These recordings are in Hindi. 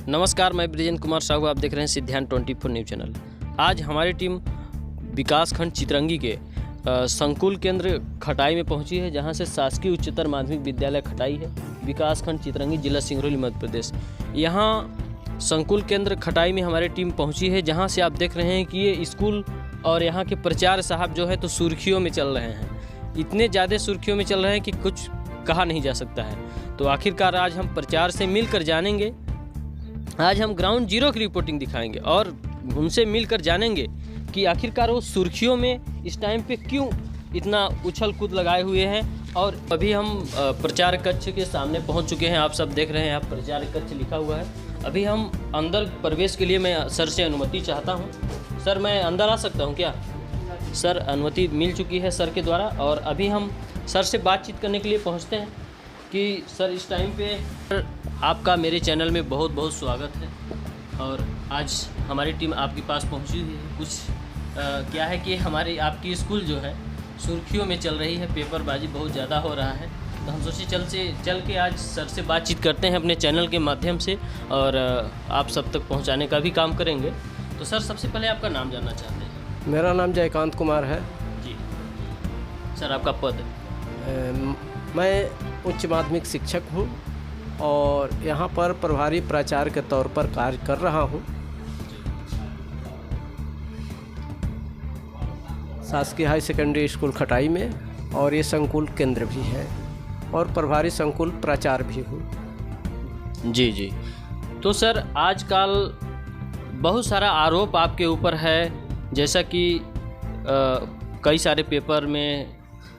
नमस्कार, मैं ब्रिजेंद्र कुमार साहू। आप देख रहे हैं सिद्धांत 24 न्यूज़ चैनल। आज हमारी टीम विकासखंड चितरंगी के संकुल केंद्र खटाई में पहुंची है, जहां से शासकीय उच्चतर माध्यमिक विद्यालय खटाई है, विकासखंड चितरंगी, जिला सिंगरौली, मध्य प्रदेश। यहां संकुल केंद्र खटाई में हमारी टीम पहुंची है, जहां से आप देख रहे हैं कि ये स्कूल और यहाँ के प्राचार्य साहब जो है तो सुर्खियों में चल रहे हैं। इतने ज़्यादा सुर्खियों में चल रहे हैं कि कुछ कहा नहीं जा सकता है। तो आखिरकार आज हम प्राचार्य से मिलकर जानेंगे, आज हम ग्राउंड जीरो की रिपोर्टिंग दिखाएंगे और उनसे मिलकर जानेंगे कि आखिरकार वो सुर्खियों में इस टाइम पे क्यों इतना उछल कूद लगाए हुए हैं। और अभी हम प्रचार कक्ष के सामने पहुंच चुके हैं। आप सब देख रहे हैं, यहाँ प्रचार कक्ष लिखा हुआ है। अभी हम अंदर प्रवेश के लिए मैं सर से अनुमति चाहता हूँ। सर, मैं अंदर आ सकता हूँ क्या? सर, अनुमति मिल चुकी है सर के द्वारा और अभी हम सर से बातचीत करने के लिए पहुँचते हैं कि सर इस टाइम पे आपका मेरे चैनल में बहुत बहुत स्वागत है। और आज हमारी टीम आपके पास पहुंची हुई है। कुछ क्या है कि हमारी आपकी स्कूल जो है सुर्खियों में चल रही है, पेपरबाजी बहुत ज़्यादा हो रहा है। तो हम सोचे चल के आज सर से बातचीत करते हैं अपने चैनल के माध्यम से और आप सब तक पहुंचाने का भी काम करेंगे। तो सर, सबसे पहले आपका नाम जानना चाहते हैं। मेरा नाम जयकांत कुमार है जी। सर, आपका पद? मैं उच्च माध्यमिक शिक्षक हूँ और यहाँ पर प्रभारी प्राचार्य के तौर पर कार्य कर रहा हूँ। शासकीय हाई सेकेंडरी स्कूल खटाई में, और ये संकुल केंद्र भी है और प्रभारी संकुल प्राचार्य भी हूँ। जी जी। तो सर, आजकल बहुत सारा आरोप आपके ऊपर है, जैसा कि कई सारे पेपर में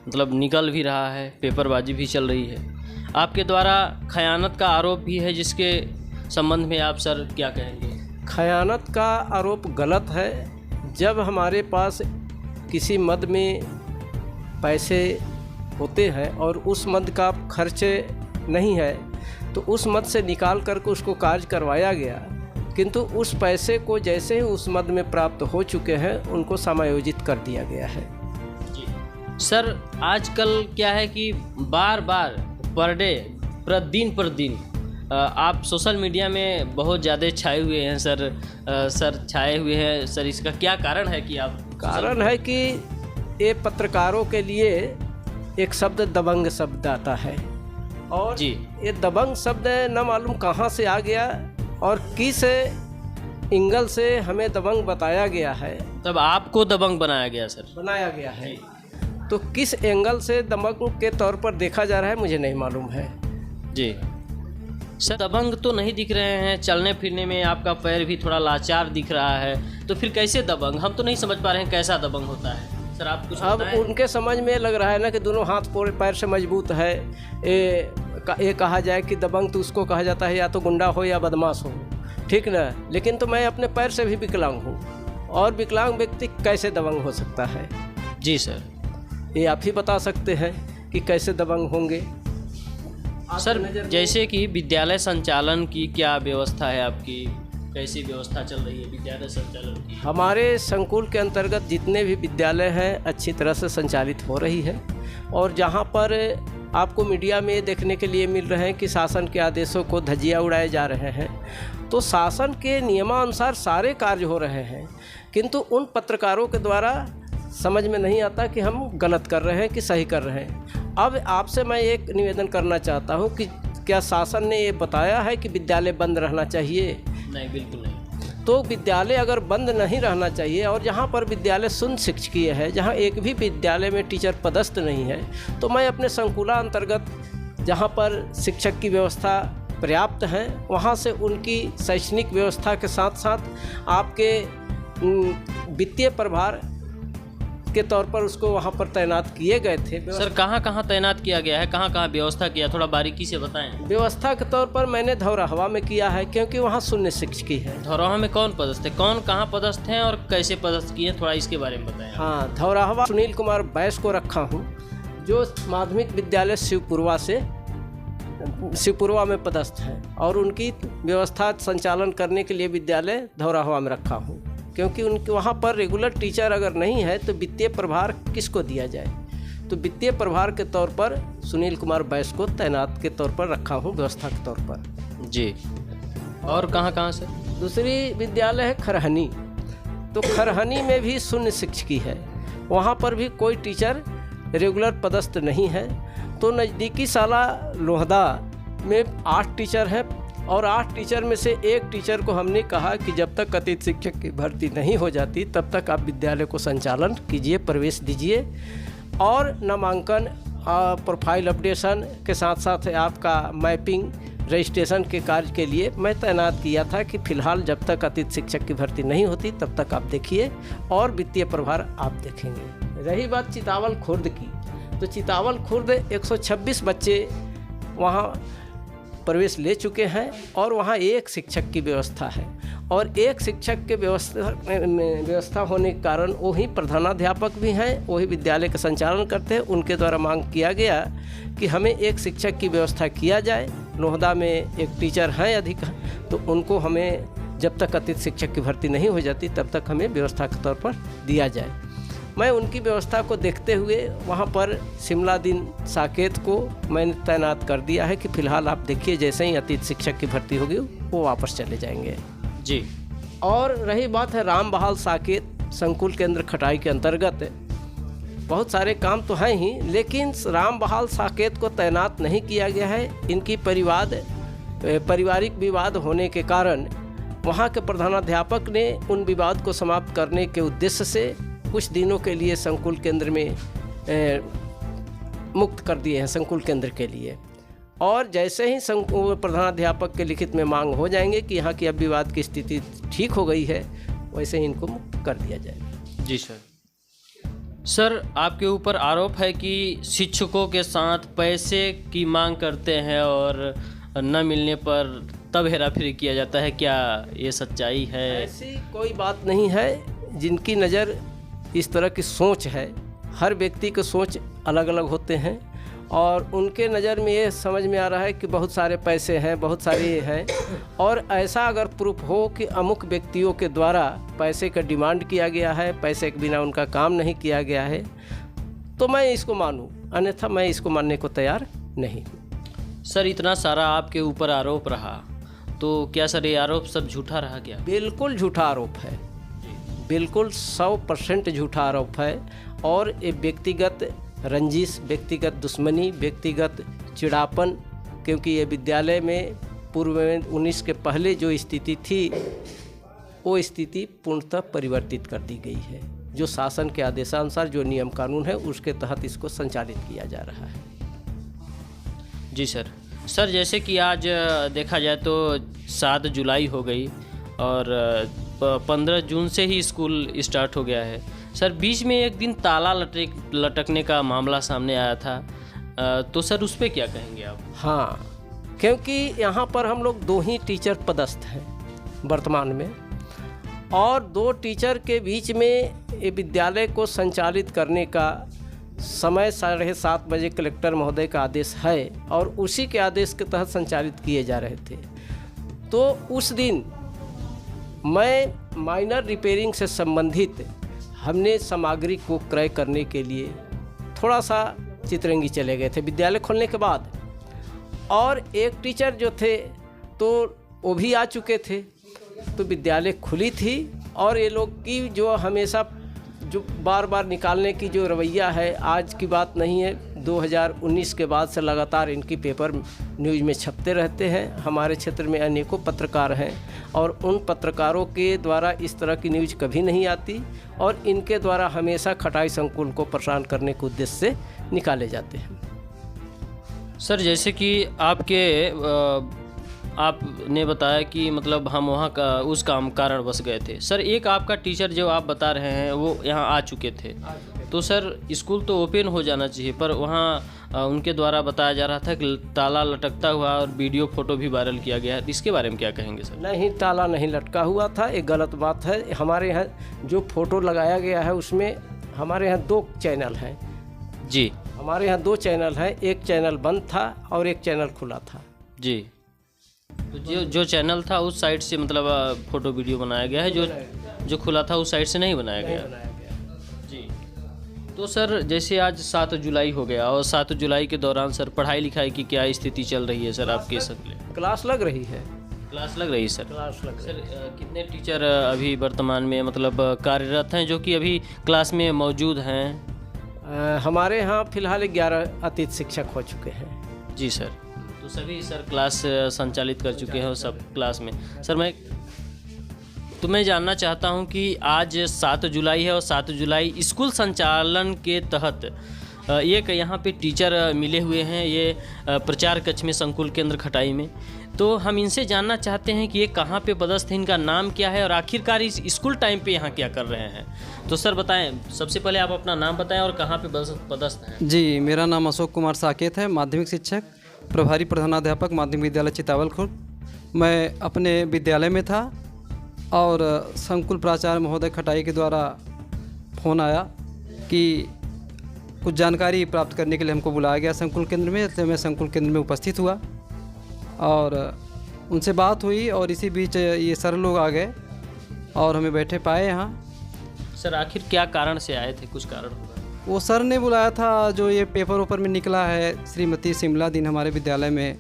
मतलब निकल भी रहा है, पेपरबाजी भी चल रही है। आपके द्वारा खयानत का आरोप भी है, जिसके संबंध में आप सर क्या कहेंगे? खयानत का आरोप गलत है। जब हमारे पास किसी मद में पैसे होते हैं और उस मद का खर्चे नहीं है तो उस मद से निकाल करके उसको कार्य करवाया गया, किंतु उस पैसे को जैसे ही उस मद में प्राप्त हो चुके हैं उनको समायोजित कर दिया गया है। सर, आजकल क्या है कि बार बार पर डे, प्रतिदिन आप सोशल मीडिया में बहुत ज़्यादा छाए हुए हैं सर छाए हुए हैं सर। इसका क्या कारण है कि आप? कारण है कि ये पत्रकारों के लिए एक शब्द दबंग शब्द आता है और जी, ये दबंग शब्द न मालूम कहाँ से आ गया और किस एंगल से हमें दबंग बताया गया है। तब आपको दबंग बनाया गया सर? बनाया गया है, तो किस एंगल से दबंग के तौर पर देखा जा रहा है मुझे नहीं मालूम है। जी सर, दबंग तो नहीं दिख रहे हैं, चलने फिरने में आपका पैर भी थोड़ा लाचार दिख रहा है, तो फिर कैसे दबंग? हम तो नहीं समझ पा रहे हैं कैसा दबंग होता है सर, आप कुछ अब बताएं? उनके समझ में लग रहा है ना कि दोनों हाथ पैर से मजबूत है। ये कहा जाए कि दबंग तो उसको कहा जाता है या तो गुंडा हो या बदमाश हो, ठीक ना। लेकिन तो मैं अपने पैर से भी विकलांग हूँ और विकलांग व्यक्ति कैसे दबंग हो सकता है? जी सर, ये आप ही बता सकते हैं कि कैसे दबंग होंगे। सर, जैसे कि विद्यालय संचालन की क्या व्यवस्था है आपकी? कैसी व्यवस्था चल रही है विद्यालय संचालन की? हमारे संकुल के अंतर्गत जितने भी विद्यालय हैं अच्छी तरह से संचालित हो रही है और जहाँ पर आपको मीडिया में देखने के लिए मिल रहे हैं कि शासन के आदेशों को धज्जियाँ उड़ाए जा रहे हैं, तो शासन के नियमानुसार सारे कार्य हो रहे हैं, किंतु उन पत्रकारों के द्वारा समझ में नहीं आता कि हम गलत कर रहे हैं कि सही कर रहे हैं। अब आपसे मैं एक निवेदन करना चाहता हूं कि क्या शासन ने ये बताया है कि विद्यालय बंद रहना चाहिए? नहीं, बिल्कुल नहीं। तो विद्यालय अगर बंद नहीं रहना चाहिए और जहां पर विद्यालय शून्य शिक्षकीय है, जहां एक भी विद्यालय में टीचर पदस्थ नहीं है, तो मैं अपने संकुला अंतर्गत जहां पर शिक्षक की व्यवस्था पर्याप्त है वहां से उनकी शैक्षणिक व्यवस्था के साथ साथ आपके वित्तीय प्रभार के तौर पर उसको वहाँ पर तैनात किए गए थे। सर, कहाँ कहाँ तैनात किया गया है, कहाँ कहाँ व्यवस्था किया, थोड़ा बारीकी से बताएं। व्यवस्था के तौर पर मैंने धौराहवा में किया है क्योंकि वहाँ शून्य शिक्षकी है। धौराहवा में कौन पदस्थ है, कौन कहाँ पदस्थ हैं और कैसे पदस्थ किए, थोड़ा इसके बारे में बताएं। हाँ, धौराहवा सुनील कुमार बैस को रखा हूँ, जो माध्यमिक विद्यालय शिवपुरवा में पदस्थ है और उनकी व्यवस्था संचालन करने के लिए विद्यालय धौराहवा में रखा हूँ, क्योंकि उनके वहाँ पर रेगुलर टीचर अगर नहीं है तो वित्तीय प्रभार किसको दिया जाए। तो वित्तीय प्रभार के तौर पर सुनील कुमार बैस को तैनात के तौर पर रखा हूँ, व्यवस्था के तौर पर। जी। और कहाँ से? दूसरी विद्यालय है खरहनी, तो खरहनी में भी शून्य शिक्षकी है, वहाँ पर भी कोई टीचर रेगुलर पदस्थ नहीं है। तो नज़दीकी साला लोहदा में 8 टीचर हैं और 8 टीचर में से एक टीचर को हमने कहा कि जब तक अतिथि शिक्षक की भर्ती नहीं हो जाती तब तक आप विद्यालय को संचालन कीजिए, प्रवेश दीजिए और नामांकन, प्रोफाइल अपडेशन के साथ साथ आपका मैपिंग, रजिस्ट्रेशन के कार्य के लिए मैं तैनात किया था कि फ़िलहाल जब तक अतिथि शिक्षक की भर्ती नहीं होती तब तक आप देखिए और वित्तीय प्रभार आप देखेंगे। रही बात चितावल खुर्द की, तो चितावल खुर्द 126 बच्चे वहाँ प्रवेश ले चुके हैं और वहाँ एक शिक्षक की व्यवस्था है और एक शिक्षक के व्यवस्था होने के कारण वही प्रधानाध्यापक भी हैं, वही विद्यालय का संचालन करते हैं। उनके द्वारा मांग किया गया कि हमें एक शिक्षक की व्यवस्था किया जाए। लोहदा में एक टीचर हैं अधिक, तो उनको हमें जब तक अतिथि शिक्षक की भर्ती नहीं हो जाती तब तक हमें व्यवस्था के तौर पर दिया जाए। मैं उनकी व्यवस्था को देखते हुए वहाँ पर शिमला दिन साकेत को मैंने तैनात कर दिया है कि फ़िलहाल आप देखिए, जैसे ही अतिथि शिक्षक की भर्ती होगी वो वापस चले जाएंगे जी। और रही बात है राम बहाल साकेत, संकुल केंद्र खटाई के अंतर्गत बहुत सारे काम तो हैं ही, लेकिन राम बहाल साकेत को तैनात नहीं किया गया है। इनकी पारिवारिक विवाद होने के कारण वहाँ के प्रधानाध्यापक ने उन विवाद को समाप्त करने के उद्देश्य से कुछ दिनों के लिए संकुल केंद्र में मुक्त कर दिए हैं संकुल केंद्र के लिए। और जैसे ही प्रधानाध्यापक के लिखित में मांग हो जाएंगे कि यहाँ की अब विवाद की स्थिति ठीक हो गई है, वैसे ही इनको मुक्त कर दिया जाएगा। जी सर, आपके ऊपर आरोप है कि शिक्षकों के साथ पैसे की मांग करते हैं और न मिलने पर तब हेराफेरी किया जाता है, क्या ये सच्चाई है? ऐसी कोई बात नहीं है। जिनकी नज़र इस तरह की सोच है, हर व्यक्ति की सोच अलग अलग होते हैं और उनके नज़र में ये समझ में आ रहा है कि बहुत सारे पैसे हैं, बहुत सारे हैं, और ऐसा अगर प्रूफ हो कि अमुक व्यक्तियों के द्वारा पैसे का डिमांड किया गया है, पैसे के बिना उनका काम नहीं किया गया है, तो मैं इसको मानूं, अन्यथा मैं इसको मानने को तैयार नहीं हूँ। सर, इतना सारा आपके ऊपर आरोप रहा, तो क्या सर ये आरोप सब झूठा रहा क्या? बिल्कुल झूठा आरोप है, बिल्कुल 100% झूठा आरोप है। और ये व्यक्तिगत रंजिश, व्यक्तिगत दुश्मनी, व्यक्तिगत चिड़ापन, क्योंकि ये विद्यालय में पूर्व में 19 के पहले जो स्थिति थी वो स्थिति पूर्णतः परिवर्तित कर दी गई है। जो शासन के आदेशानुसार जो नियम कानून है उसके तहत इसको संचालित किया जा रहा है। जी सर। सर, जैसे कि आज देखा जाए तो 7 जुलाई हो गई और 15 जून से ही स्कूल स्टार्ट हो गया है। सर, बीच में एक दिन ताला लटकने का मामला सामने आया था, तो सर उस पर क्या कहेंगे आप? हाँ, क्योंकि यहाँ पर हम लोग 2 ही टीचर पदस्थ हैं वर्तमान में, और 2 टीचर के बीच में ये विद्यालय को संचालित करने का समय 7:30 बजे कलेक्टर महोदय का आदेश है और उसी के आदेश के तहत संचालित किए जा रहे थे। तो उस दिन मैं माइनर रिपेयरिंग से संबंधित हमने सामग्री को क्रय करने के लिए थोड़ा सा चितरंगी चले गए थे विद्यालय खोलने के बाद, और एक टीचर जो थे तो वो भी आ चुके थे। तो विद्यालय खुली थी और ये लोग की जो हमेशा जो बार बार निकालने की जो रवैया है, आज की बात नहीं है, 2019 के बाद से लगातार इनकी पेपर न्यूज़ में छपते रहते हैं। हमारे क्षेत्र में अनेकों पत्रकार हैं और उन पत्रकारों के द्वारा इस तरह की न्यूज़ कभी नहीं आती और इनके द्वारा हमेशा खटाई संकुल को परेशान करने के उद्देश्य से निकाले जाते हैं। सर, जैसे कि आपने बताया कि मतलब हम वहाँ का उस कारण बस गए थे। सर, एक आपका टीचर जो आप बता रहे हैं वो यहाँ आ चुके थे, तो सर स्कूल तो ओपन हो जाना चाहिए, पर वहाँ उनके द्वारा बताया जा रहा था कि ताला लटकता हुआ और वीडियो फोटो भी वायरल किया गया है। इसके बारे में क्या कहेंगे सर? नहीं, ताला नहीं लटका हुआ था, ये गलत बात है। हमारे यहाँ जो फ़ोटो लगाया गया है उसमें हमारे यहाँ 2 चैनल हैं जी। हमारे यहाँ 2 चैनल हैं, एक चैनल बंद था और एक चैनल खुला था जी। तो जो चैनल था उस साइड से मतलब फ़ोटो वीडियो बनाया गया है, जो खुला था उस साइड से नहीं बनाया गया जी। तो सर, जैसे आज 7 जुलाई हो गया और 7 जुलाई के दौरान सर पढ़ाई लिखाई की क्या स्थिति चल रही है सर आपके सकले? क्लास लग रही है, क्लास लग रही सर? क्लास लग सर कितने टीचर अभी वर्तमान में मतलब कार्यरत हैं जो कि अभी क्लास में मौजूद हैं? हमारे यहाँ फिलहाल 11 अतिथि शिक्षक हो चुके हैं। जी सर, तो सभी सर क्लास संचालित कर चुके हैं सब क्लास में। सर मैं जानना चाहता हूं कि आज 7 जुलाई है और 7 जुलाई स्कूल संचालन के तहत एक यहाँ पे टीचर मिले हुए हैं ये प्रचार कक्ष में संकुल केंद्र खटाई में। तो हम इनसे जानना चाहते हैं कि ये कहाँ पे पदस्थ है, इनका नाम क्या है और आखिरकार इस स्कूल टाइम पे यहाँ क्या कर रहे हैं। तो सर बताएं, सबसे पहले आप अपना नाम बताएं और कहाँ पे पदस्थ हैं। जी, मेरा नाम अशोक कुमार साकेत है, माध्यमिक शिक्षक, प्रभारी प्रधानाध्यापक माध्यमिक विद्यालय चितावल खुर्द। मैं अपने विद्यालय में था और संकुल प्राचार्य महोदय खटाई के द्वारा फ़ोन आया कि कुछ जानकारी प्राप्त करने के लिए हमको बुलाया गया संकुल केंद्र में। तो मैं संकुल केंद्र में उपस्थित हुआ और उनसे बात हुई और इसी बीच ये सर लोग आ गए और हमें बैठे पाए यहाँ। सर आखिर क्या कारण से आए थे, कुछ कारण होगा? वो सर ने बुलाया था, जो ये पेपर ऊपर में निकला है, श्रीमती शिमला दीन हमारे विद्यालय में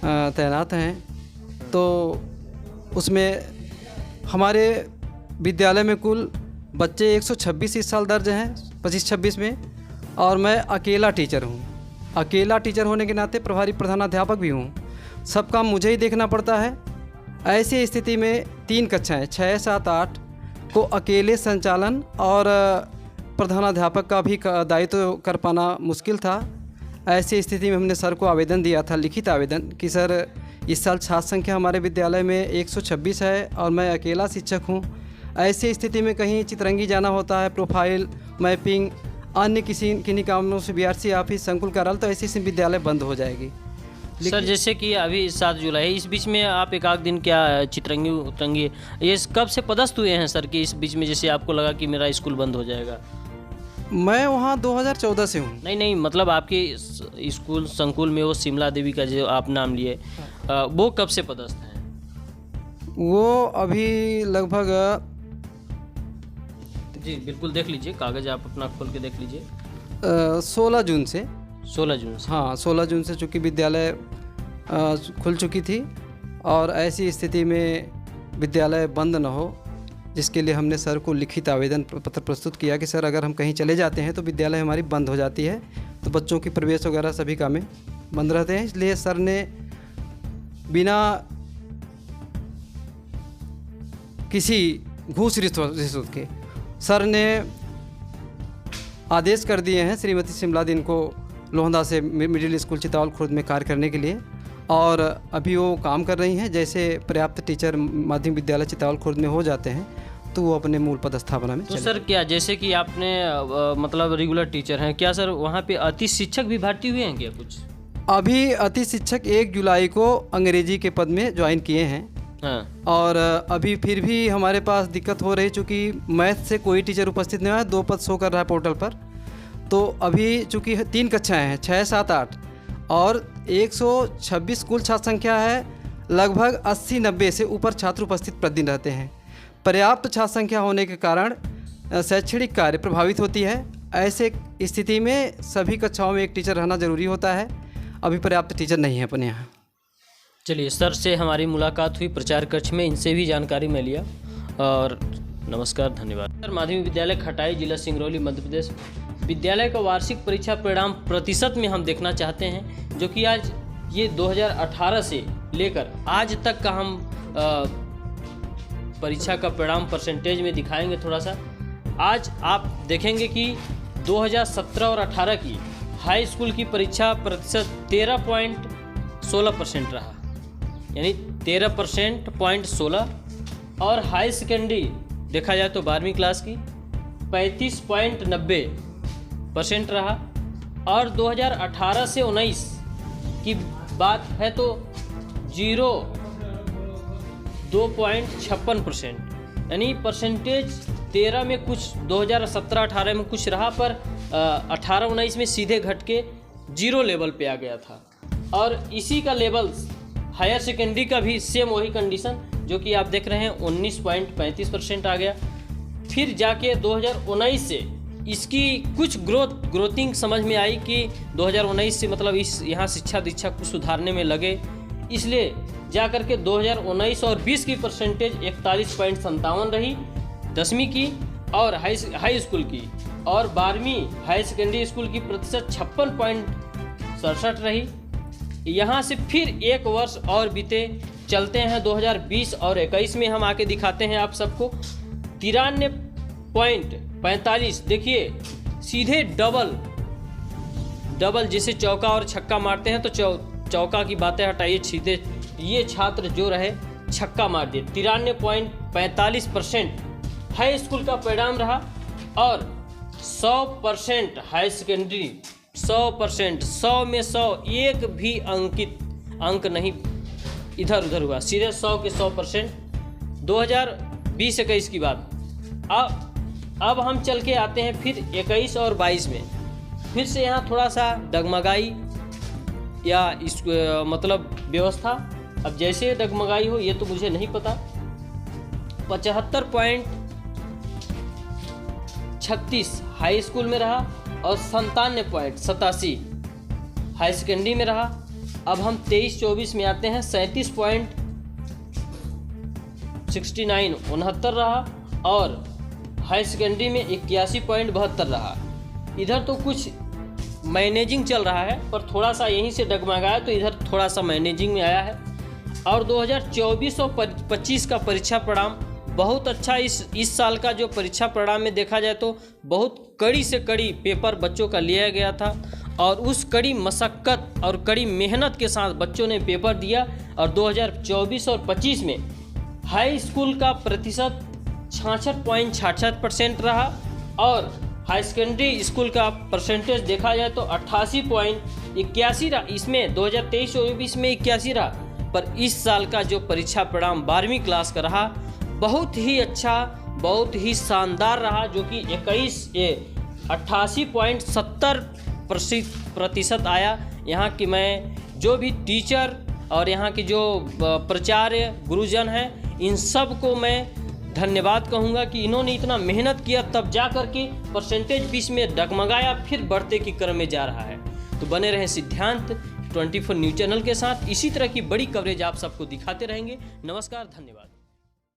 तैनात हैं, तो उसमें हमारे विद्यालय में कुल बच्चे 126 इस साल दर्ज हैं 25-26 में, और मैं अकेला टीचर हूँ। अकेला टीचर होने के नाते प्रभारी प्रधानाध्यापक भी हूँ, सब काम मुझे ही देखना पड़ता है। ऐसी स्थिति में 3 कक्षाएँ 6, 7, 8 को अकेले संचालन और प्रधानाध्यापक का भी दायित्व कर पाना मुश्किल था। ऐसी स्थिति में हमने सर को आवेदन दिया था, लिखित आवेदन, कि सर इस साल छात्र संख्या हमारे विद्यालय में 126 है और मैं अकेला शिक्षक हूँ। ऐसी स्थिति में कहीं चितरंगी जाना होता है, प्रोफाइल मैपिंग, अन्य किन्हीं कामों से बीआरसी ऑफिस, संकुल कार्यालय, तो ऐसी विद्यालय बंद हो जाएगी। सर जैसे कि अभी 7 जुलाई है, इस बीच में आप एक आध दिन क्या चितरंगी उतरंगी, ये कब से पदस्थ हुए हैं सर कि इस बीच में जैसे आपको लगा कि मेरा स्कूल बंद हो जाएगा? मैं वहाँ 2014 से हूँ। नहीं, मतलब आपके स्कूल संकुल में वो शिमला देवी का जो आप नाम लिए, वो कब से पदस्थ हैं? वो अभी लगभग जी बिल्कुल देख लीजिए, कागज़ आप अपना खोल के देख लीजिए। 16 जून से। 16 जून से? हाँ, 16 जून से चूँकि विद्यालय खुल चुकी थी और ऐसी स्थिति में विद्यालय बंद न हो, जिसके लिए हमने सर को लिखित आवेदन पत्र प्रस्तुत किया कि सर अगर हम कहीं चले जाते हैं तो विद्यालय हमारी बंद हो जाती है, तो बच्चों की प्रवेश वगैरह सभी कामें बंद रहते हैं। इसलिए सर ने बिना किसी घूस रिश्वत के सर ने आदेश कर दिए हैं श्रीमती शिमला दीन को लोहंदा से मिडिल स्कूल चितावल खुर्द में कार्य करने के लिए, और अभी वो काम कर रही हैं। जैसे पर्याप्त टीचर माध्यमिक विद्यालय चितावल खुर्द में हो जाते हैं तो वो अपने मूल पदस्थापना में तो सर क्या, जैसे कि आपने मतलब रेगुलर टीचर हैं, क्या सर वहाँ पे अतिथि शिक्षक भी भर्ती हुए हैं क्या कुछ? अभी अतिथि शिक्षक 1 जुलाई को अंग्रेजी के पद में ज्वाइन किए हैं। हाँ। और अभी फिर भी हमारे पास दिक्कत हो रही, चूँकि मैथ से कोई टीचर उपस्थित नहीं हुआ है, 2 पद शो कर रहा है पोर्टल पर। तो अभी चूँकि 3 कक्षाएँ हैं 6, 7, 8 और 126 कुल छात्र संख्या है, लगभग 80-90 से ऊपर छात्र उपस्थित प्रतिदिन रहते हैं। पर्याप्त छात्र संख्या होने के कारण शैक्षणिक कार्य प्रभावित होती है। ऐसे स्थिति में सभी कक्षाओं में 1 टीचर रहना जरूरी होता है। अभी पर्याप्त टीचर नहीं है अपने यहाँ। चलिए, सर से हमारी मुलाकात हुई प्रचार कक्ष में, इनसे भी जानकारी मैं लिया और नमस्कार, धन्यवाद। सर माध्यमिक विद्यालय खटाई, जिला सिंगरौली, मध्य प्रदेश, विद्यालय का वार्षिक परीक्षा परिणाम प्रतिशत में हम देखना चाहते हैं, जो कि आज ये 2018 से लेकर आज तक का हम परीक्षा का परिणाम परसेंटेज में दिखाएंगे थोड़ा सा। आज आप देखेंगे कि 2017 और 18 की हाई स्कूल की परीक्षा प्रतिशत 13.16% रहा, यानी 13.16, और हाई सेकेंडरी देखा जाए तो 12वीं क्लास की 35.90% रहा, और 2018 से 19 की बात है तो 2.56%, यानी परसेंटेज 13 में कुछ 2017-18 में कुछ रहा, पर 18-19 में सीधे घट के 0 लेवल पे आ गया था। और इसी का लेवल हायर सेकेंडरी का भी सेम वही कंडीशन, जो कि आप देख रहे हैं 19.35% आ गया। फिर जाके 2019 से इसकी कुछ ग्रोथिंग समझ में आई कि 2019 से मतलब इस यहाँ शिक्षा दीक्षा कुछ सुधारने में लगे, इसलिए जा करके 2019 और 20 की परसेंटेज 41.57 रही 10वीं की और हाई स्कूल की, और 12वीं हाई सेकेंडरी स्कूल की प्रतिशत 56.67 रही। यहाँ से फिर एक वर्ष और बीते, चलते हैं 2020 और 21 में हम आके दिखाते हैं आप सबको 93.45। देखिए सीधे डबल जैसे चौका और छक्का मारते हैं तो चौका की बातें हटाइए, सीधे ये छात्र जो रहे छक्का मार दिए। 93.45% हाई स्कूल का परिणाम रहा और 100% हाई सेकेंडरी 100%, 100 में 100, एक भी अंक नहीं इधर उधर हुआ, सीधे 100 के 100%। 2020-21 की बात। अब हम चल के आते हैं फिर 21 और 22 में, फिर से यहाँ थोड़ा सा डगमगाई या मतलब व्यवस्था, अब जैसे डगमगाई हो ये तो मुझे नहीं पता। 75.36 हाई स्कूल में रहा और 97.87 हाई सेकेंडरी में रहा। अब हम 23-24 में आते हैं, 37.69 69 रहा और हाई सेकेंडरी में 81.72 रहा। इधर तो कुछ मैनेजिंग चल रहा है पर थोड़ा सा यहीं से डगमगाया तो इधर थोड़ा सा मैनेजिंग में आया है। और 2024 और 25 का परीक्षा परिणाम बहुत अच्छा। इस साल का जो परीक्षा परिणाम में देखा जाए तो बहुत कड़ी से कड़ी पेपर बच्चों का लिया गया था और उस कड़ी मशक्क़त और कड़ी मेहनत के साथ बच्चों ने पेपर दिया। और 2024 और 25 में हाई स्कूल का प्रतिशत 66.66% रहा और हाई सेकेंडरी स्कूल का परसेंटेज देखा जाए तो 88.81 रहा। इसमें 2023-24 में 81 रहा, पर इस साल का जो परीक्षा परिणाम 12वीं क्लास का रहा बहुत ही अच्छा, बहुत ही शानदार रहा, जो कि 88.70% आया। यहाँ की मैं जो भी टीचर और यहाँ के जो प्राचार्य गुरुजन हैं इन सब को मैं धन्यवाद कहूँगा कि इन्होंने इतना मेहनत किया, तब जा कर के परसेंटेज बीच में डगमगाया, फिर बढ़ते की क्रम में जा रहा है। तो बने रहें सिद्धांत 24 न्यूज़ चैनल के साथ, इसी तरह की बड़ी कवरेज आप सबको दिखाते रहेंगे। नमस्कार, धन्यवाद।